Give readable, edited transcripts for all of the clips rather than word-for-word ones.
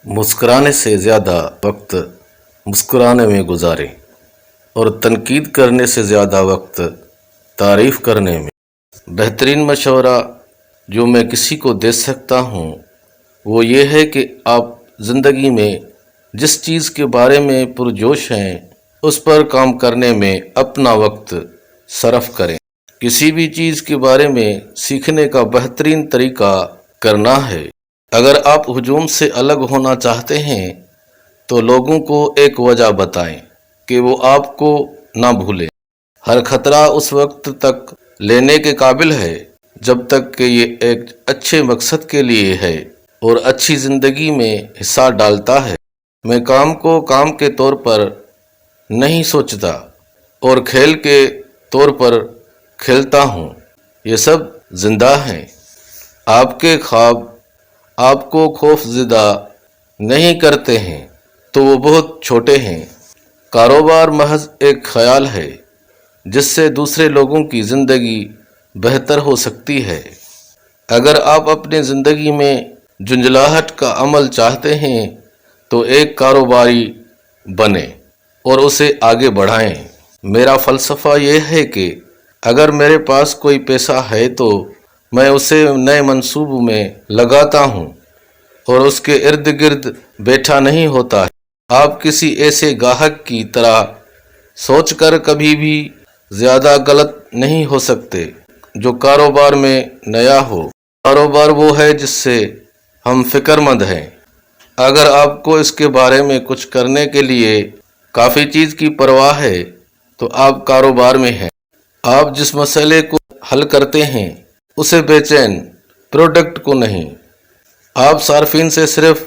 مسکرانے سے زیادہ وقت مسکرانے میں گزاریں اور تنقید کرنے سے زیادہ وقت تعریف کرنے میں۔ بہترین مشورہ جو میں کسی کو دے سکتا ہوں وہ یہ ہے کہ آپ زندگی میں جس چیز کے بارے میں پرجوش ہیں اس پر کام کرنے میں اپنا وقت صرف کریں۔ کسی بھی چیز کے بارے میں سیکھنے کا بہترین طریقہ کرنا ہے۔ اگر آپ ہجوم سے الگ ہونا چاہتے ہیں تو لوگوں کو ایک وجہ بتائیں کہ وہ آپ کو نہ بھولیں۔ ہر خطرہ اس وقت تک لینے کے قابل ہے جب تک کہ یہ ایک اچھے مقصد کے لیے ہے اور اچھی زندگی میں حصہ ڈالتا ہے۔ میں کام کو کام کے طور پر نہیں سوچتا اور کھیل کے طور پر کھیلتا ہوں۔ یہ سب زندہ ہیں۔ آپ کے خواب آپ کو خوف زدہ نہیں کرتے ہیں تو وہ بہت چھوٹے ہیں۔ کاروبار محض ایک خیال ہے جس سے دوسرے لوگوں کی زندگی بہتر ہو سکتی ہے۔ اگر آپ اپنی زندگی میں جھنجھلاہٹ کا عمل چاہتے ہیں تو ایک کاروباری بنیں اور اسے آگے بڑھائیں۔ میرا فلسفہ یہ ہے کہ اگر میرے پاس کوئی پیسہ ہے تو میں اسے نئے منصوبوں میں لگاتا ہوں اور اس کے ارد گرد بیٹھا نہیں ہوتا۔ آپ کسی ایسے گاہک کی طرح سوچ کر کبھی بھی زیادہ غلط نہیں ہو سکتے جو کاروبار میں نیا ہو۔ کاروبار وہ ہے جس سے ہم فکر مند ہیں۔ اگر آپ کو اس کے بارے میں کچھ کرنے کے لیے کافی چیز کی پرواہ ہے تو آپ کاروبار میں ہیں۔ آپ جس مسئلے کو حل کرتے ہیں اسے بیچیں، پروڈکٹ کو نہیں۔ آپ صارفین سے صرف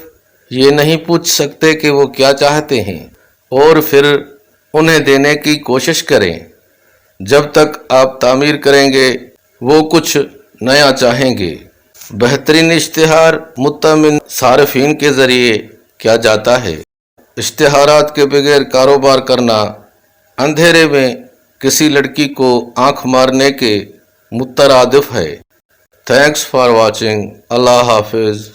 یہ نہیں پوچھ سکتے کہ وہ کیا چاہتے ہیں اور پھر انہیں دینے کی کوشش کریں۔ جب تک آپ تعمیر کریں گے وہ کچھ نیا چاہیں گے۔ بہترین اشتہار مطمئن صارفین کے ذریعے کیا جاتا ہے۔ اشتہارات کے بغیر کاروبار کرنا اندھیرے میں کسی لڑکی کو آنکھ مارنے کے مترادف ہے۔ Thanks for watching. اللہ حافظ۔